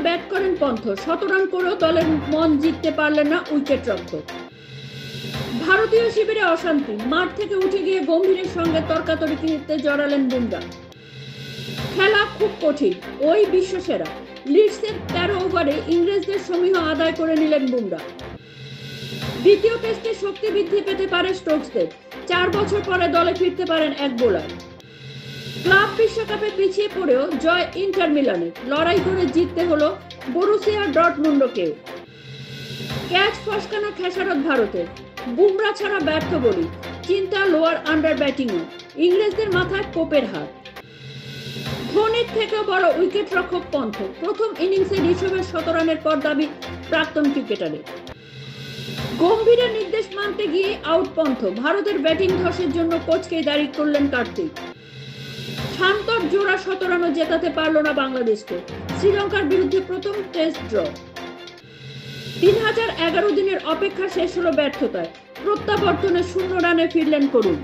Bat করেন Pant, ১৭ run করেও দলের মন জিততে পারলেন না উইকেট রক্ষক। ভারতীয় শিবিরে অশান্তি, মাঠ থেকে উঠে গিয়ে গম্ভীরের সঙ্গে তর্কাতর্কিতে জড়ালেন বুমরা। খেলা খুব কঠিন, ওই বিশ্বসেরা। লিডসের ১৩ ওভারে ইংরেজদের সমীহ আদায় করে নিলেন বুমরা। দ্বিতীয় টেস্টে শক্তি বৃদ্ধি পেতে পারে স্টোকসদের, ৪ বছর পরে দলে ফিরতে পারেন এক বোলার। ক্লাব বিশ্বকাপে পিছিয়ে পড়েও জয় ইন্টার মিলানের, লড়াই করে জিততে হলো বরুসিয়া ডর্টমুন্ডকেও। ক্যাচ ফসকানো খেসারত ভারতের, বুমরা ছাড়া ব্যর্থ বলি, চিন্তা লোয়ার আন্ডার ব্যাটিংও, ইংরেজদের মাথায় কোপের হাত। ধোনির থেকেও বড় উইকেট রক্ষক পন্থ, প্রথম ইনিংসে ঋষভের ১৭ রানের পর দাবি প্রাক্তন ক্রিকেটারের। গম্ভীরের নির্দেশ মানতে গিয়ে আউট পন্থ, ভারতের ব্যাটিং ধসের জন্য কোচকেই দায়ী করলেন কার্তিক। শান্তর জোড়া ১৭ রানও জেতাতে পারল না বাংলাদেশকে, শ্রীলঙ্কার বিরুদ্ধে প্রথম টেস্ট ড্র। ৩০১১ দিনের অপেক্ষা শেষ হলো ব্যর্থতায়, প্রত্যাবর্তনে ০ রানে ফিরলেন করুণ।